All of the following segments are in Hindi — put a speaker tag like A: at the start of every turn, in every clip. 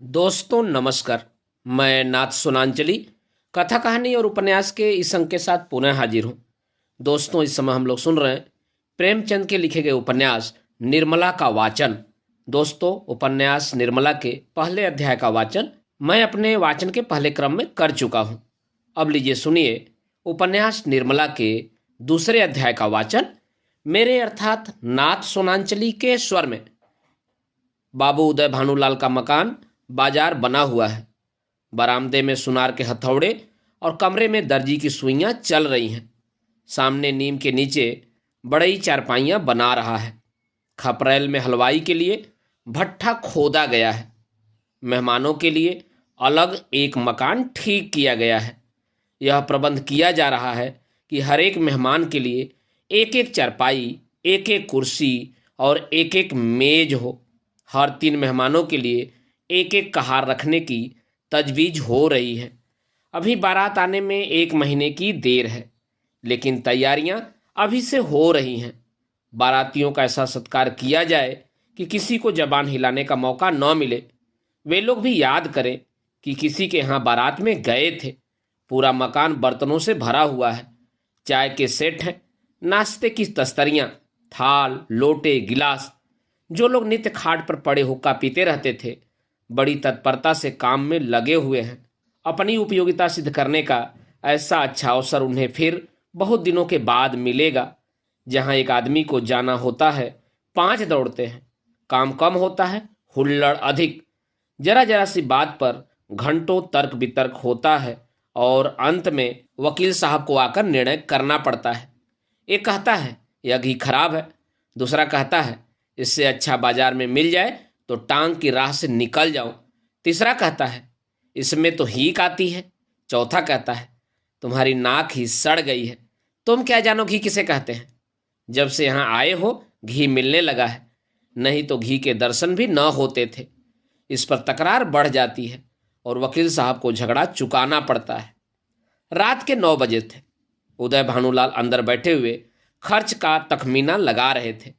A: दोस्तों नमस्कार। मैं नाथ सुनांचली कथा कहानी और उपन्यास के इस अंक के साथ पुनः हाजिर हूँ। दोस्तों इस समय हम लोग सुन रहे हैं प्रेमचंद के लिखे गए उपन्यास निर्मला का वाचन। दोस्तों उपन्यास निर्मला के पहले अध्याय का वाचन मैं अपने वाचन के पहले क्रम में कर चुका हूँ। अब लीजिए सुनिए उपन्यास निर्मला के दूसरे अध्याय का वाचन मेरे अर्थात नाथ सोनांचली के स्वर में। बाबू उदय भानुलाल का मकान बाजार बना हुआ है। बरामदे में सुनार के हथौड़े और कमरे में दर्जी की सुइयां चल रही हैं। सामने नीम के नीचे बड़ई चारपाइयां बना रहा है। खपरेल में हलवाई के लिए भट्ठा खोदा गया है। मेहमानों के लिए अलग एक मकान ठीक किया गया है। यह प्रबंध किया जा रहा है कि हर एक मेहमान के लिए एक एक चारपाई, एक एक कुर्सी और एक एक मेज हो। हर 3 मेहमानों के लिए एक एक कहार रखने की तजवीज हो रही है। अभी बारात आने में 1 महीने की देर है, लेकिन तैयारियां अभी से हो रही हैं। बारातियों का ऐसा सत्कार किया जाए कि किसी को जबान हिलाने का मौका न मिले। वे लोग भी याद करें कि किसी के यहाँ बारात में गए थे। पूरा मकान बर्तनों से भरा हुआ है। चाय के सेट हैं, नाश्ते की तस्तरियां, थाल, लोटे, गिलास। जो लोग नित्य खाट पर पड़े हुक्का पीते रहते थे बड़ी तत्परता से काम में लगे हुए हैं। अपनी उपयोगिता सिद्ध करने का ऐसा अच्छा अवसर उन्हें फिर बहुत दिनों के बाद मिलेगा। जहां एक आदमी को जाना होता है 5 दौड़ते हैं। काम कम होता है, हुल्लड़ अधिक। जरा जरा सी बात पर घंटों तर्क वितर्क होता है और अंत में वकील साहब को आकर निर्णय करना पड़ता है। एक कहता है यह घी खराब है, दूसरा कहता है इससे अच्छा बाजार में मिल जाए तो टांग की राह से निकल जाओ। तीसरा कहता है इसमें तो हीक आती है। चौथा कहता है तुम्हारी नाक ही सड़ गई है। तुम क्या जानो घी किसे कहते हैं। जब से यहाँ आए हो घी मिलने लगा है, नहीं तो घी के दर्शन भी न होते थे। इस पर तकरार बढ़ जाती है और वकील साहब को झगड़ा चुकाना पड़ता है। रात के 9 बजे थे। उदय भानुलाल अंदर बैठे हुए खर्च का तखमीना लगा रहे थे।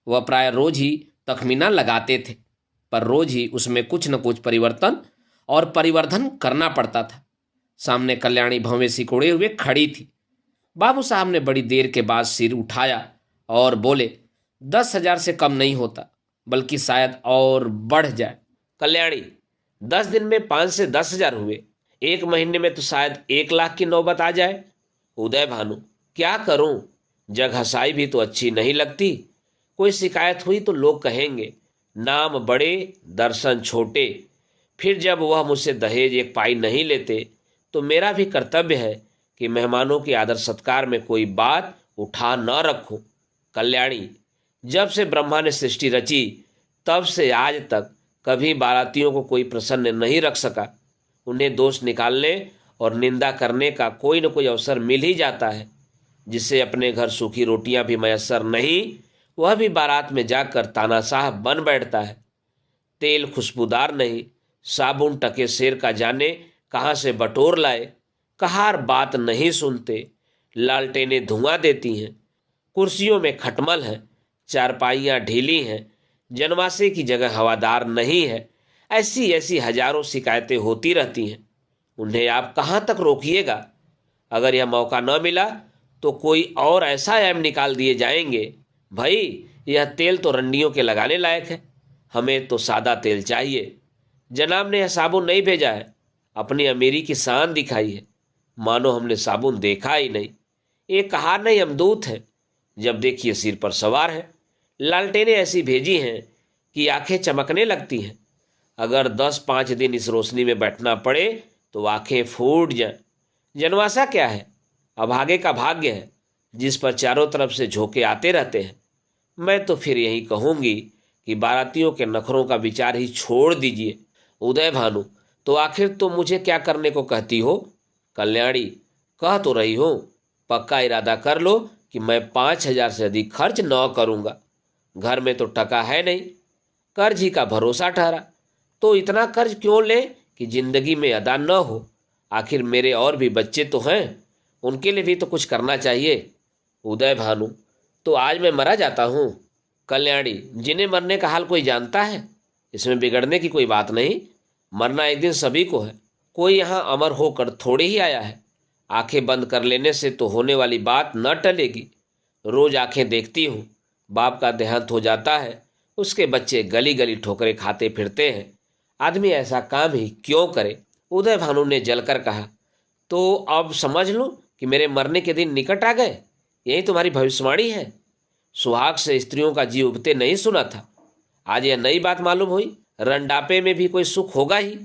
A: वह प्राय रोज ही तखमीना लगाते थे, पर रोज ही उसमें कुछ न कुछ परिवर्तन और परिवर्धन करना पड़ता था। सामने कल्याणी भवें सिकोड़े हुए खड़ी थी। बाबू साहब ने बड़ी देर के बाद सिर उठाया और बोले 10,000 से कम नहीं होता, बल्कि शायद और बढ़ जाए। कल्याणी 10 दिन में 5 से 10,000 हुए, 1 महीने में तो शायद 1 लाख की नौबत आ जाए। उदय भानु क्या करूं, जग हंसाई भी तो अच्छी नहीं लगती। कोई शिकायत हुई तो लोग कहेंगे नाम बड़े दर्शन छोटे। फिर जब वह मुझसे दहेज 1 पाई नहीं लेते तो मेरा भी कर्तव्य है कि मेहमानों के आदर सत्कार में कोई बात उठा न रखूं। कल्याणी जब से ब्रह्मा ने सृष्टि रची तब से आज तक कभी बारातियों को कोई प्रसन्न नहीं रख सका। उन्हें दोष निकालने और निंदा करने का कोई न कोई अवसर मिल ही जाता है। जिससे अपने घर सूखी रोटियां भी मयस्सर नहीं, वह भी बारात में जाकर तानाशाह बन बैठता है। तेल खुशबूदार नहीं, साबुन टके शेर का जाने कहाँ से बटोर लाए। कहार बात नहीं सुनते, लालटेनें धुआं देती हैं। कुर्सियों में खटमल है, चारपाइयाँ ढीली हैं, जनवासे की जगह हवादार नहीं है। ऐसी ऐसी हजारों शिकायतें होती रहती हैं। उन्हें आप कहाँ तक रोकिएगा। अगर यह मौका न मिला तो कोई और ऐसा ऐम निकाल दिए जाएंगे। भाई यह तेल तो रंडियों के लगाने लायक है, हमें तो सादा तेल चाहिए। जनाब ने यह साबुन नहीं भेजा है, अपनी अमीरी की शान दिखाई है, मानो हमने साबुन देखा ही नहीं। एक कहार नहीं यमदूत है, जब देखिए सिर पर सवार है। लालटेनें ऐसी भेजी हैं कि आंखें चमकने लगती हैं। अगर 10-5 दिन इस रोशनी में बैठना पड़े तो आंखें फूट जाएं। जनवासा क्या है, अभागे का भाग्य है जिस पर चारों तरफ से झोंके आते रहते हैं। मैं तो फिर यही कहूंगी कि बारातियों के नखरों का विचार ही छोड़ दीजिए। उदय भानु तो आखिर तुम मुझे क्या करने को कहती हो। कल्याणी कह तो रही हो, पक्का इरादा कर लो कि मैं 5,000 से अधिक खर्च न करूंगा। घर में तो टका है नहीं, कर्ज ही का भरोसा ठहरा। तो इतना कर्ज क्यों ले कि जिंदगी में अदा न हो। आखिर मेरे और भी बच्चे तो हैं, उनके लिए भी तो कुछ करना चाहिए। उदय भानु तो आज मैं मरा जाता हूँ। कल्याणी जिन्हें मरने का हाल कोई जानता है, इसमें बिगड़ने की कोई बात नहीं। मरना एक दिन सभी को है, कोई यहाँ अमर होकर थोड़े ही आया है। आंखें बंद कर लेने से तो होने वाली बात न टलेगी। रोज आंखें देखती हूँ, बाप का देहांत हो जाता है, उसके बच्चे गली गली ठोकरें खाते फिरते हैं। आदमी ऐसा काम ही क्यों करे? उदय भानु ने जलकर कहा। तो अब समझ लो कि मेरे मरने के दिन निकट आ गए। यही तुम्हारी भविष्यवाणी है। सुहाग से स्त्रियों का जी उबते नहीं सुना था, आज यह नई बात मालूम हुई। रंडापे में भी कोई सुख होगा ही।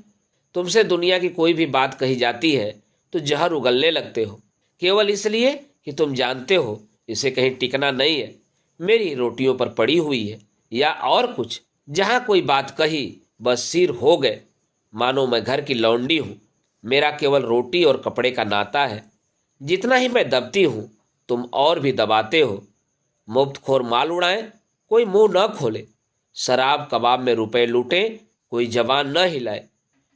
A: तुमसे दुनिया की कोई भी बात कही जाती है तो जहर उगलने लगते हो, केवल इसलिए कि तुम जानते हो इसे कहीं टिकना नहीं है। मेरी रोटियों पर पड़ी हुई है या और कुछ। जहां कोई बात कही बस सिर हो गए, मानो मैं घर की लौंडी हूं। मेरा केवल रोटी और कपड़े का नाता है। जितना ही मैं दबती हूं तुम और भी दबाते हो। मुफ्तखोर माल उड़ाएं, कोई मुंह न खोले। शराब कबाब में रुपए लूटे, कोई जबान न हिलाए।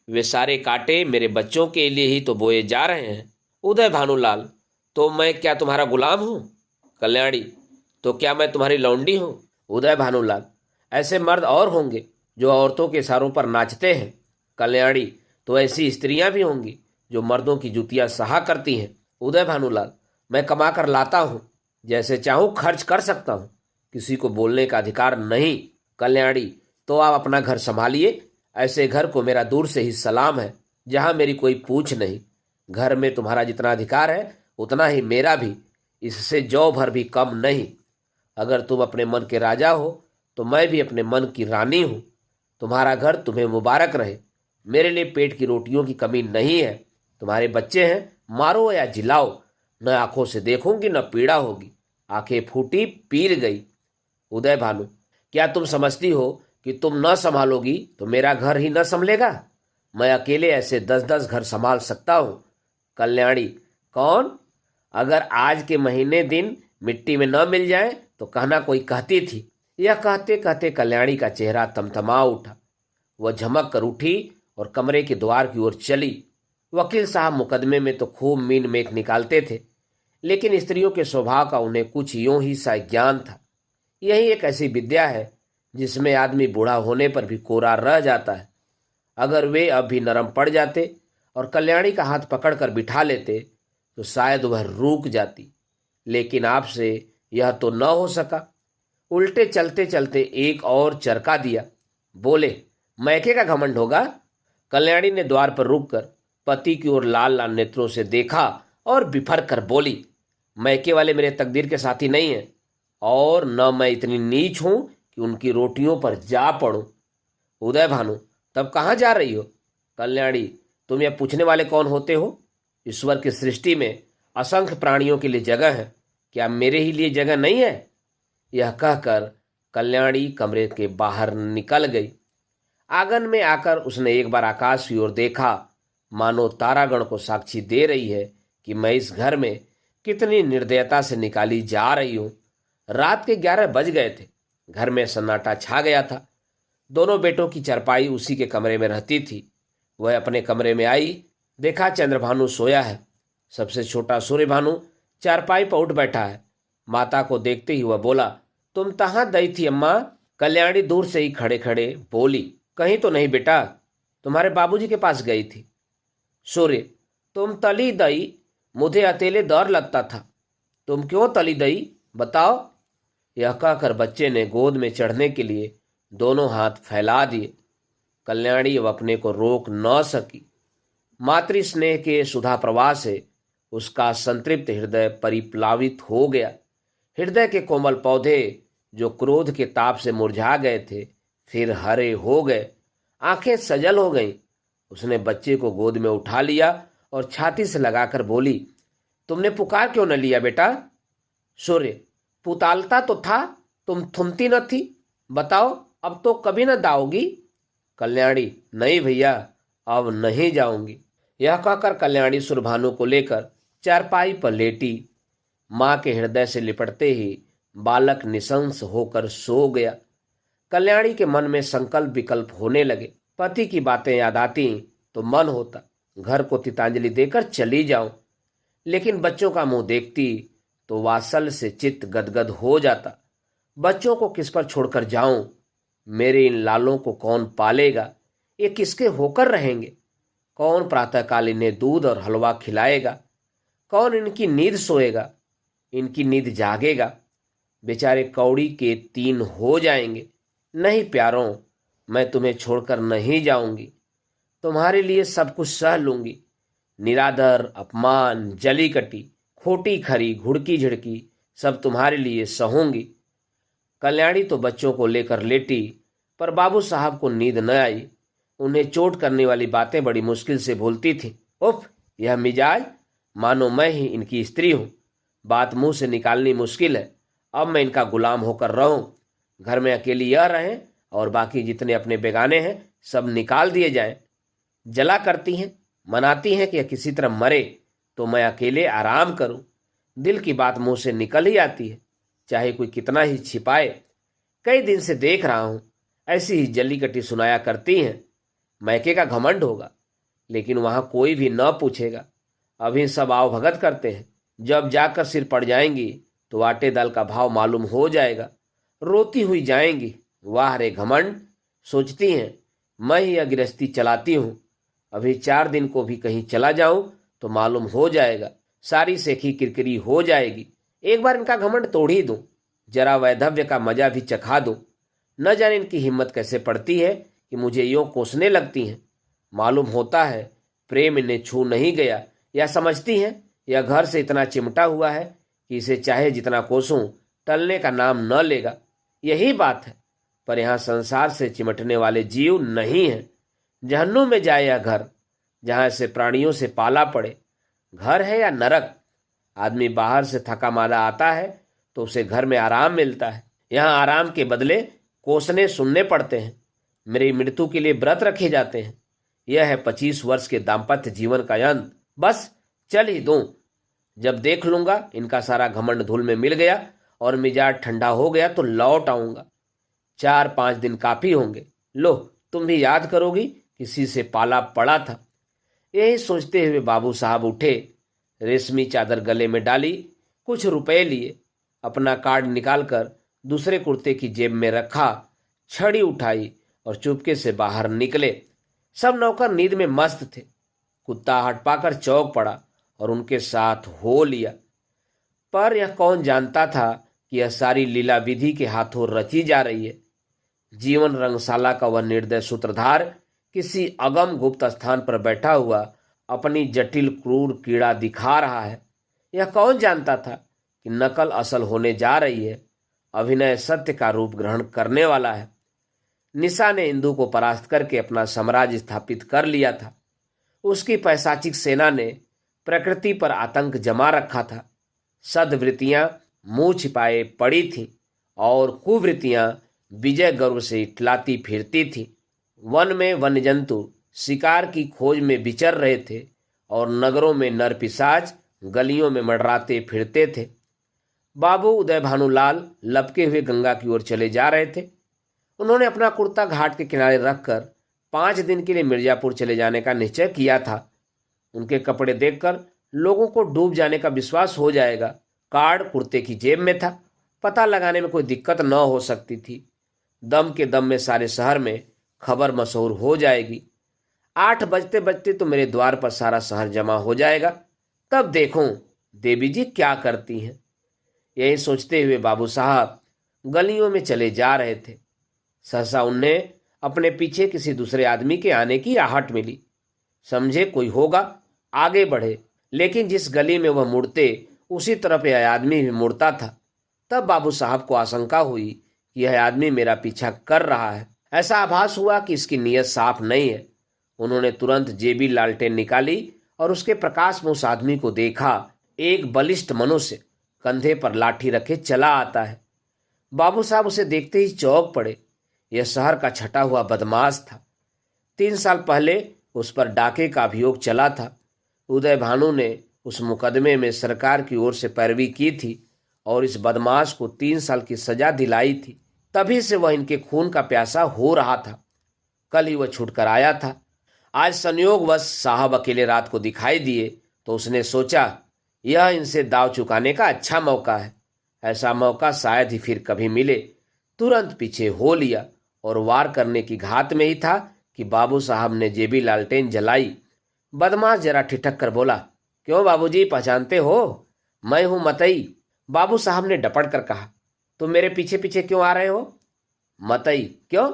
A: वे सारे कांटे मेरे बच्चों के लिए ही तो बोए जा रहे हैं। उदय भानुलाल, तो मैं क्या तुम्हारा गुलाम हूं? कल्याणी, तो क्या मैं तुम्हारी लौंडी हूं? उदय भानुलाल, ऐसे मर्द और होंगे जो औरतों के इशारों पर नाचते हैं। कल्याणी, तो ऐसी स्त्रियां भी होंगी जो मर्दों की जुतियां सहा करती हैं। उदय भानुलाल, मैं कमा कर लाता हूं, जैसे चाहूं खर्च कर सकता हूं, किसी को बोलने का अधिकार नहीं। कल्याणी, तो आप अपना घर संभालिए। ऐसे घर को मेरा दूर से ही सलाम है जहां मेरी कोई पूछ नहीं। घर में तुम्हारा जितना अधिकार है उतना ही मेरा भी, इससे जौ भर भी कम नहीं। अगर तुम अपने मन के राजा हो तो मैं भी अपने मन की रानी हूं। तुम्हारा घर तुम्हें मुबारक रहे। मेरे लिए पेट की रोटियों की कमी नहीं है। तुम्हारे बच्चे हैं, मारो या जिलाओ, न आंखों से देखूंगी न पीड़ा होगी। आंखें फूटी पीर गई। उदय भानु, क्या तुम समझती हो कि तुम न संभालोगी तो मेरा घर ही न संभलेगा? मैं अकेले ऐसे 10-10 घर संभाल सकता हूं। कल्याणी, कौन? अगर आज के महीने दिन मिट्टी में न मिल जाए तो कहना कोई कहती थी। यह कहते कहते कल्याणी का चेहरा तमतमा उठा। वह झमक कर उठी और कमरे के द्वार की ओर चली। वकील साहब मुकदमे में तो खूब मीन मेख निकालते थे, लेकिन स्त्रियों के स्वभाव का उन्हें कुछ यूं ही सा ज्ञान था। यही एक ऐसी विद्या है जिसमें आदमी बूढ़ा होने पर भी कोरा रह जाता है। अगर वे अब भी नरम पड़ जाते और कल्याणी का हाथ पकड़कर बिठा लेते तो शायद वह रुक जाती, लेकिन आपसे यह तो न हो सका। उल्टे चलते चलते एक और चरका दिया। बोले, मैके का घमंड होगा? कल्याणी ने द्वार पर रुककर पति की ओर लाल लाल नेत्रों से देखा और बिफर कर बोली, मैके वाले मेरे तकदीर के साथी नहीं हैं, और न मैं इतनी नीच हूं कि उनकी रोटियों पर जा पड़ूं। उदय भानु, तब कहाँ जा रही हो? कल्याणी, तुम यह पूछने वाले कौन होते हो? ईश्वर की सृष्टि में असंख्य प्राणियों के लिए जगह है, क्या मेरे ही लिए जगह नहीं है? यह कहकर कल्याणी कमरे के बाहर निकल गई। आंगन में आकर उसने एक बार आकाश की ओर देखा, मानो तारागण को साक्षी दे रही है कि मैं इस घर में कितनी निर्दयता से निकाली जा रही हूं। रात के 11 बज गए थे। घर में सन्नाटा छा गया था। दोनों बेटों की चारपाई उसी के कमरे में रहती थी। वह अपने कमरे में आई, देखा चंद्रभानु सोया है। सबसे छोटा सूर्यभानु चारपाई पर उठ बैठा है। माता को देखते ही वह बोला, तुम कहाँ गई थी अम्मा? कल्याणी दूर से ही खड़े खड़े बोली, कहीं तो नहीं बेटा, तुम्हारे बाबूजी के पास गई थी। सूर्य, तुम तली दई, मुझे अकेले डर लगता था। तुम क्यों तली दई, बताओ? यह कहकर बच्चे ने गोद में चढ़ने के लिए दोनों हाथ फैला दिए। कल्याणी अब अपने को रोक न सकी। मातृ स्नेह के सुधा प्रवाह से उसका संतृप्त हृदय परिप्लावित हो गया। हृदय के कोमल पौधे जो क्रोध के ताप से मुरझा गए थे फिर हरे हो गए। आंखें सजल हो गईं। उसने बच्चे को गोद में उठा लिया और छाती से लगाकर बोली, तुमने पुकार क्यों न लिया बेटा? सूर्य, पुतालता तो था, तुम थुमती न थी। बताओ, अब तो कभी न दाओगी? कल्याणी, नहीं भैया, अब नहीं जाऊंगी। यह कहकर कल्याणी सुरभानु को लेकर चारपाई पर लेटी। मां के हृदय से लिपटते ही बालक निशंस होकर सो गया। कल्याणी के मन में संकल्प विकल्प होने लगे। पति की बातें याद आती तो मन होता घर को तितांजलि देकर चली जाऊं, लेकिन बच्चों का मुंह देखती तो वात्सल से चित्त गदगद हो जाता। बच्चों को किस पर छोड़कर जाऊं? मेरे इन लालों को कौन पालेगा? ये किसके होकर रहेंगे? कौन प्रातःकाल इन्हें दूध और हलवा खिलाएगा? कौन इनकी नींद सोएगा, इनकी नींद जागेगा? बेचारे कौड़ी के 3 हो जाएंगे। नहीं प्यारों, मैं तुम्हें छोड़कर नहीं जाऊंगी। तुम्हारे लिए सब कुछ सह लूंगी। निरादर, अपमान, जली कटी, खोटी खरी, घुड़की झिड़की सब तुम्हारे लिए सहूंगी। कल्याणी तो बच्चों को लेकर लेटी, पर बाबू साहब को नींद न आई। उन्हें चोट करने वाली बातें बड़ी मुश्किल से भूलती थी। उफ, यह मिजाज, मानो मैं ही इनकी स्त्री हूं। बात मुंह से निकालनी मुश्किल है। अब मैं इनका गुलाम होकर रहूं। घर में अकेली यह रहें और बाकी जितने अपने बेगाने हैं सब निकाल दिए जाएं। जला करती हैं, मनाती हैं कि यह किसी तरह मरे तो मैं अकेले आराम करूं। दिल की बात मुंह से निकल ही आती है, चाहे कोई कितना ही छिपाए। कई दिन से देख रहा हूं, ऐसी ही जली कटी सुनाया करती हैं। मैके का घमंड होगा, लेकिन वहां कोई भी न पूछेगा। अभी सब आओ भगत करते हैं, जब जाकर सिर पड़ जाएंगी तो आटे दाल का भाव मालूम हो जाएगा। रोती हुई जाएंगी। वाह रे घमंड, सोचती हैं मैं ही यह गृहस्थी चलाती हूं। अभी 4 दिन को भी कहीं चला जाऊं तो मालूम हो जाएगा, सारी सेखी किरकिरी हो जाएगी। एक बार इनका घमंड तोड़ ही दूं, जरा वैधव्य का मजा भी चखा दूं। न जाने इनकी हिम्मत कैसे पड़ती है कि मुझे यूं कोसने लगती हैं। मालूम होता है प्रेम इन्हें छू नहीं गया, या समझती हैं यह घर से इतना चिमटा हुआ है कि इसे चाहे जितना कोसूं टलने का नाम न लेगा। यही बात है, पर यहां संसार से चिमटने वाले जीव नहीं हैं। जहन्नुम में जाए यह घर, जहां ऐसे प्राणियों से पाला पड़े। घर है या नरक? आदमी बाहर से थका मादा आता है तो उसे घर में आराम मिलता है। यहाँ आराम के बदले कोसने सुनने पड़ते हैं। मेरी मृत्यु के लिए व्रत रखे जाते हैं। यह है 25 वर्ष के दाम्पत्य जीवन का अंत। बस चल ही दूं। जब देख लूंगा इनका सारा घमंड धूल में मिल गया और मिजाज ठंडा हो गया तो लौट आऊंगा। 4-5 दिन काफी होंगे। लो, तुम भी याद करोगी किसी से पाला पड़ा था। यही सोचते हुए बाबू साहब उठे, रेशमी चादर गले में डाली, कुछ रुपए लिए, अपना कार्ड निकालकर दूसरे कुर्ते की जेब में रखा, छड़ी उठाई और चुपके से बाहर निकले। सब नौकर नींद में मस्त थे। कुत्ता हट पाकर चौंक पड़ा और उनके साथ हो लिया। पर यह कौन जानता था कि यह सारी लीला विधि के हाथों रची जा रही है। जीवन रंगशाला का वह निर्दय सूत्रधार किसी अगम गुप्त स्थान पर बैठा हुआ अपनी जटिल क्रूर कीड़ा दिखा रहा है। यह कौन जानता था कि नकल असल होने जा रही है, अभिनय सत्य का रूप ग्रहण करने वाला है। निशा ने इंदु को परास्त करके अपना साम्राज्य स्थापित कर लिया था। उसकी पैशाचिक सेना ने प्रकृति पर आतंक जमा रखा था। सद्वृत्तियां मुंह छिपाए पड़ी थीं और कुवृत्तियां विजय गर्व से इटलाती फिरती थीं। वन में वन्य जंतु शिकार की खोज में विचर रहे थे और नगरों में नर पिशाच गलियों में मंडराते फिरते थे। बाबू उदय भानुलाल लपके हुए गंगा की ओर चले जा रहे थे। उन्होंने अपना कुर्ता घाट के किनारे रखकर 5 दिन के लिए मिर्जापुर चले जाने का निश्चय किया था। उनके कपड़े देखकर लोगों को डूब जाने का विश्वास हो जाएगा। कार्ड कुर्ते की जेब में था, पता लगाने में कोई दिक्कत न हो सकती थी। दम के दम में सारे शहर में खबर मशहूर हो जाएगी। 8 बजते बजते तो मेरे द्वार पर सारा शहर जमा हो जाएगा। तब देखूं देवी जी क्या करती हैं। यही सोचते हुए बाबू साहब गलियों में चले जा रहे थे। सहसा उन्हें अपने पीछे किसी दूसरे आदमी के आने की आहट मिली। समझे कोई होगा, आगे बढ़े, लेकिन जिस गली में वह मुड़ते उसी तरफ यह आदमी भी मुड़ता था। तब बाबू साहब को आशंका हुई कि यह आदमी मेरा पीछा कर रहा है। ऐसा आभास हुआ कि इसकी नीयत साफ नहीं है। उन्होंने तुरंत जेबी लालटेन निकाली और उसके प्रकाश में उस आदमी को देखा। एक बलिष्ठ मनुष्य कंधे पर लाठी रखे चला आता है। बाबू साहब उसे देखते ही चौंक पड़े। यह शहर का छटा हुआ बदमाश था। 3 साल पहले उस पर डाके का अभियोग चला था। उदय भानु ने उस मुकदमे में सरकार की ओर से पैरवी की थी और इस बदमाश को 3 साल की सजा दिलाई थी। तभी से वह इनके खून का प्यासा हो रहा था। कल ही वह छूटकर आया था। आज संयोगवश साहब अकेले रात को दिखाई दिए तो उसने सोचा यह इनसे दाव चुकाने का अच्छा मौका है। ऐसा मौका शायद ही फिर कभी मिले। तुरंत पीछे हो लिया और वार करने की घात में ही था कि बाबू साहब ने जेबी लालटेन जलाई। बदमाश जरा ठिठक कर बोला, क्यों बाबूजी, पहचानते हो? मैं हूं मतई। बाबू साहब ने डपट कर कहा, तुम मेरे पीछे पीछे क्यों आ रहे हो? मतई, क्यों?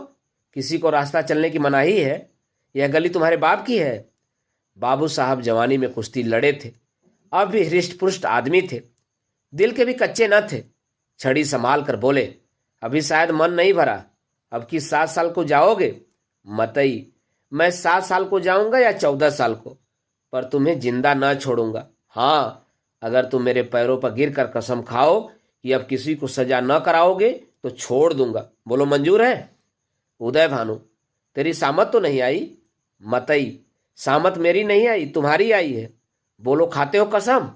A: किसी को रास्ता चलने की मनाही है? यह गली तुम्हारे बाप की है? बाबू साहब जवानी में कुश्ती लड़े थे, अब भी हृष्ट पुष्ट आदमी थे, दिल के भी कच्चे न थे। छड़ी संभाल कर बोले, अभी शायद मन नहीं भरा, अब की 7 साल को जाओगे? मतई, मैं 7 साल को जाऊंगा या 14 साल को, पर तुम्हें जिंदा न छोड़ूंगा। हाँ, अगर तुम मेरे पैरों पर गिर कर कसम खाओ कि अब किसी को सजा न कराओगे तो छोड़ दूंगा। बोलो मंजूर है? उदय भानु, तेरी सामत तो नहीं आई? मतई, सामत मेरी नहीं आई, तुम्हारी आई है। बोलो, खाते हो कसम?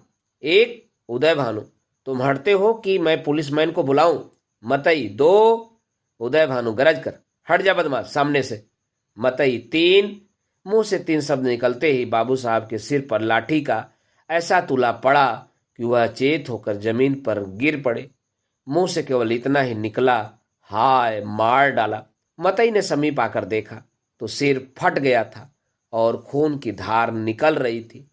A: एक। उदय भानु, तुम हटते हो कि मैं पुलिसमैन को बुलाऊं? मतई, 2। उदय भानु गरज कर, हट जा बदमाश सामने से। मतई, 3। मुंह से 3 शब्द निकलते ही बाबू साहब के सिर पर लाठी का ऐसा तुला पड़ा कि वह चेत होकर जमीन पर गिर पड़े। मुंह से केवल इतना ही निकला, हाय, मार डाला। मतई ने समीप आकर देखा तो सिर फट गया था और खून की धार निकल रही थी।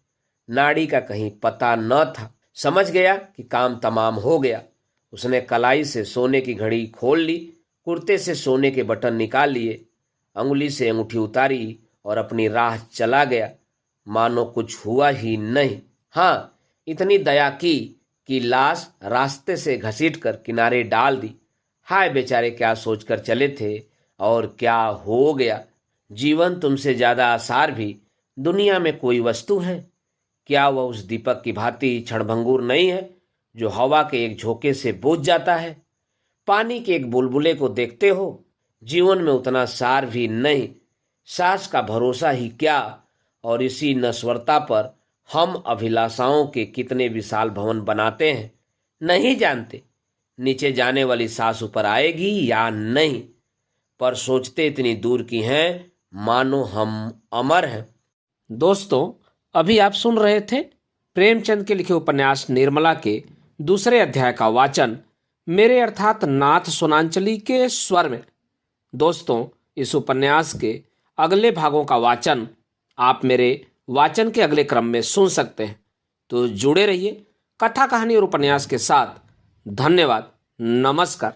A: नाड़ी का कहीं पता न था। समझ गया कि काम तमाम हो गया। उसने कलाई से सोने की घड़ी खोल ली, कुर्ते से सोने के बटन निकाल लिए, अंगुली से अंगूठी उतारी और अपनी राह चला गया, मानो कुछ हुआ ही नहीं। हाँ, इतनी दया की कि लाश रास्ते से घसीटकर किनारे डाल दी। हाय बेचारे, क्या सोचकर चले थे और क्या हो गया। जीवन तुमसे ज्यादा आसार भी दुनिया में कोई वस्तु है? क्या वह उस दीपक की भांति क्षणभंगुर नहीं है जो हवा के एक झोंके से बुझ जाता है? पानी के एक बुलबुले को देखते हो, जीवन में उतना सार भी नहीं। सांस का भरोसा ही क्या, और इसी नश्वरता पर हम अभिलाषाओं के कितने विशाल भवन बनाते हैं, नहीं जानते नीचे जाने वाली सांस ऊपर आएगी या नहीं, पर सोचते इतनी दूर की हैं मानो हम अमर हैं। दोस्तों, अभी आप सुन रहे थे प्रेमचंद के लिखे उपन्यास निर्मला के दूसरे अध्याय का वाचन मेरे अर्थात नाथ सोनांचली के स्वर में। दोस्तों, इस उपन्यास के अगले भागों का वाचन आप मेरे वाचन के अगले क्रम में सुन सकते हैं, तो जुड़े रहिए कथा कहानी और उपन्यास के साथ। धन्यवाद। नमस्कार।